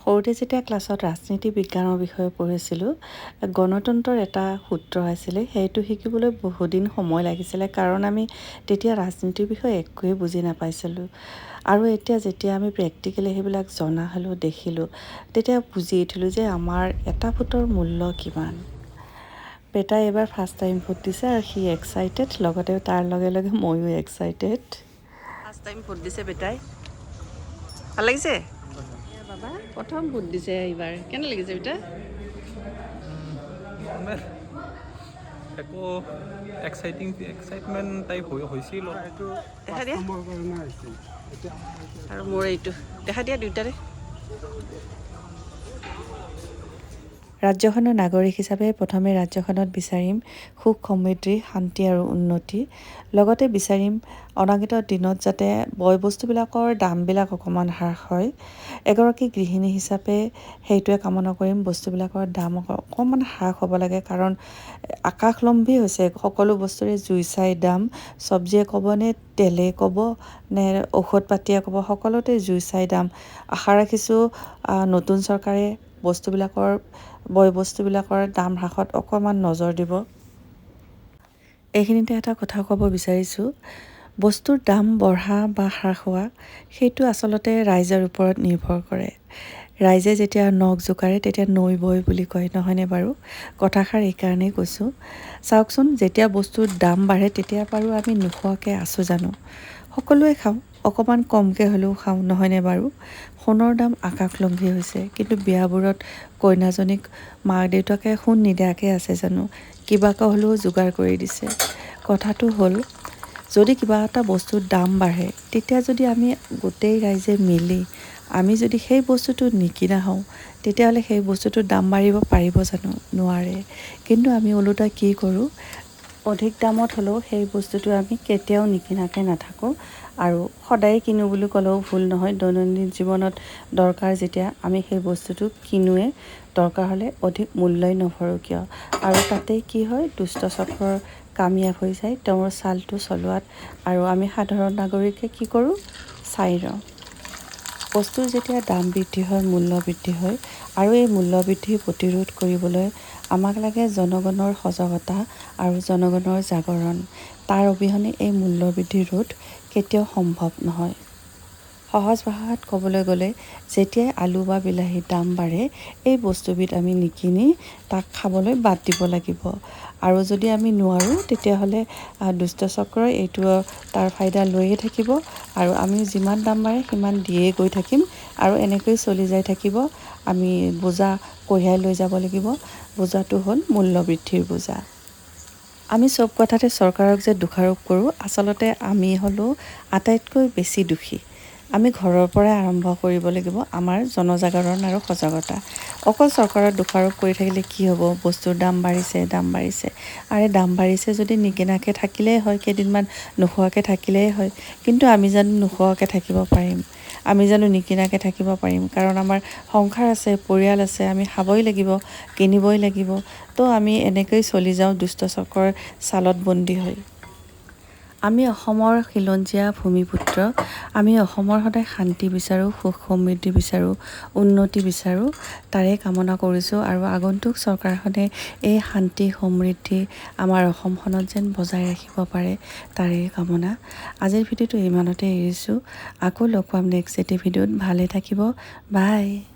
সৰুতে যেতিয়া ক্লাছত ৰাজনীতি বিজ্ঞানৰ বিষয়ে পঢ়িছিলোঁ, গণতন্ত্ৰৰ এটা সূত্ৰ আছিলে, সেইটো শিকিবলৈ বহুদিন সময় লাগিছিলে কাৰণ আমি তেতিয়া ৰাজনীতিৰ বিষয়ে একোৱেই বুজি নাপাইছিলোঁ। আৰু এতিয়া যেতিয়া আমি প্ৰেক্টিকেলি সেইবিলাক জনা হ'লোঁ, দেখিলোঁ, তেতিয়া বুজি উঠিলোঁ যে আমাৰ এটা ভোটৰ মূল্য কিমান। বেটাই এবাৰ ফাৰ্ষ্ট টাইম ভোট দিছে আৰু সি এক্সাইটেড, লগতে তাৰ লগে লগে ময়ো এক্সাইটেড। ফাৰ্ষ্ট টাইম ভোট দিছে বেটাই, ভাল লাগিছে? বাবা প্ৰথম ভোট দিছে এইবাৰ, কেনে লাগিছে বেটা? একো এক্সাইটমেণ্ট টাইপ হৈছিল দেখা দিয়া আৰু মোৰ এইটো দেখা দিয়া দুয়োটাৰে। ৰাজ্যখনৰ নাগৰিক হিচাপে প্ৰথমে ৰাজ্যখনত বিচাৰিম সুখ সমৃদ্ধি, শান্তি আৰু উন্নতি। লগতে বিচাৰিম অনাগত দিনত যাতে বয় বস্তুবিলাকৰ দামবিলাক অকণমান হ্ৰাস হয়। এগৰাকী গৃহিণী হিচাপে সেইটোৱে কামনা কৰিম, বস্তুবিলাকৰ দাম অকণমান হ্ৰাস হ'ব লাগে, কাৰণ আকাশলম্বী হৈছে সকলো বস্তুৰে জুই চাই দাম। চব্জিয়ে ক'ব নে তেলে ক'ব নে ঔষধ পাতিয়ে ক'ব, সকলোতে জুই চাই দাম। আশা ৰাখিছোঁ নতুন চৰকাৰে বয় বস্তুবিলাকৰ দাম হ্ৰাসত অকণমান নজৰ দিব। এইখিনিতে এটা কথা ক'ব বিচাৰিছোঁ, বস্তুৰ দাম বঢ়া বা হ্ৰাস হোৱা সেইটো আচলতে ৰাইজৰ ওপৰত নিৰ্ভৰ কৰে। ৰাইজে যেতিয়া নখ জোকাৰে তেতিয়া নৈ বয় বুলি কয়, নহয়নে বাৰু? কথাষাৰ এইকাৰণেই কৈছোঁ। চাওকচোন, যেতিয়া বস্তুৰ দাম বাঢ়ে তেতিয়া বাৰু আমি নোখোৱাকৈ আছোঁ জানো? সকলোৱে খাওঁ, অকণমান কমকৈ হ'লেও খাওঁ, নহয়নে বাৰু? সোণৰ দাম আকাশলম্বী হৈছে, কিন্তু বিয়াবোৰত কইনাজনীক মাক দেউতাকে সোণ নিদিয়াকৈ আছে জানো? কিবাকৈ হ'লেও যোগাৰ কৰি দিছে। কথাটো হ'ল, যদি কিবা এটা বস্তুৰ দাম বাঢ়ে, তেতিয়া যদি আমি গোটেই ৰাইজে মিলি আমি যদি সেই বস্তুটো নিকিনা হওঁ, তেতিয়াহ'লে সেই বস্তুটোৰ দাম বাঢ়িব পাৰিব জানো? নোৱাৰে। কিন্তু আমি ওলোটা কি কৰোঁ, অধিক দামত হ'লেও সেই বস্তুটো আমি কেতিয়াও নিকিনাকৈ নাথাকোঁ। আৰু সদায় কিনো বুলি ক'লেও ভুল নহয়, দৈনন্দিন জীৱনত দৰকাৰ যেতিয়া আমি সেই বস্তুটো কিনোৱে, দৰকাৰ হ'লে অধিক মূল্যই নভৰোঁ কিয়। আৰু তাতেই কি হয়, দুষ্ট চক্ৰৰ কামিয়াব হৈ যায় তেওঁৰ চালটো চলোৱাত, আৰু আমি সাধাৰণ নাগৰিকে কি কৰোঁ, চাই ৰওঁ। বস্তুৰ যেতিয়া দাম বৃদ্ধি হয়, মূল্য বৃদ্ধি হয়, আৰু এই মূল্য বৃদ্ধি প্ৰতিৰোধ কৰিবলৈ আমাক লাগে জনগণৰ সজাগতা আৰু জনগণৰ জাগৰণ। তাৰ অবিহনে এই মূল্য বৃদ্ধি ৰোধ কেতিয়াও সম্ভৱ নহয়। সহজ ভাষাত ক'বলৈ গ'লে, যেতিয়াই আলু বা বিলাহীৰ দাম বাঢ়ে, এই বস্তুবিধ আমি নিকিনি তাক খাবলৈ বাদ দিব লাগিব। আৰু যদি আমি নোৱাৰোঁ, তেতিয়াহ'লে দুষ্ট চক্ৰই এইটো তাৰ ফাইদা লৈয়ে থাকিব, আৰু আমি যিমান দাম বাঢ়ে সিমান দিয়েই গৈ থাকিম, আৰু এনেকৈ চলি যাই থাকিব। আমি বোজা কঢ়িয়াই লৈ যাব লাগিব, বোজাটো হ'ল মূল্য বৃদ্ধিৰ বোজা। আমি চব কথাতে চৰকাৰক যে দোষাৰোপ কৰোঁ, আচলতে আমি হ'লোঁ আটাইতকৈ বেছি দোষী। আমি ঘৰৰ পৰাই আৰম্ভ কৰিব লাগিব আমাৰ জনজাগৰণ আৰু সজাগতা। অকল চৰকাৰৰ দোষাৰোপ কৰি থাকিলে কি হ'ব, বস্তুৰ দাম বাঢ়িছে, আৰে দাম বাঢ়িছে যদি নিকিনাকৈ থাকিলেই হয়, কেইদিনমান নোখোৱাকৈ থাকিলেই হয়। কিন্তু আমি জানো নোখোৱাকৈ থাকিব পাৰিম? আমি জানো নিকিনাকৈ থাকিব পাৰিম? কাৰণ আমাৰ সংসাৰ আছে, পৰিয়াল আছে, আমি খাবই লাগিব, কিনিবই লাগিব। তো আমি এনেকৈ চলি যাওঁ দুষ্ট চক্ৰৰ চালত বন্দী হৈ। আমি অসমৰ খিলঞ্জীয়া ভূমিপুত্ৰ, আমি অসমৰ সদায় শান্তি বিচাৰোঁ, সুখ সমৃদ্ধি বিচাৰোঁ, উন্নতি বিচাৰোঁ। তাৰে কামনা কৰিছোঁ, আৰু আগন্তুক চৰকাৰখনে এই শান্তি সমৃদ্ধি আমাৰ অসমখনত যেন বজাই ৰাখিব পাৰে, তাৰে কামনা। আজিৰ ভিডিঅ'টো ইমানতে এৰিছোঁ, আকৌ লগ পাম নেক্সট এটি ভিডিঅ'ত। ভালে থাকিব, বাই।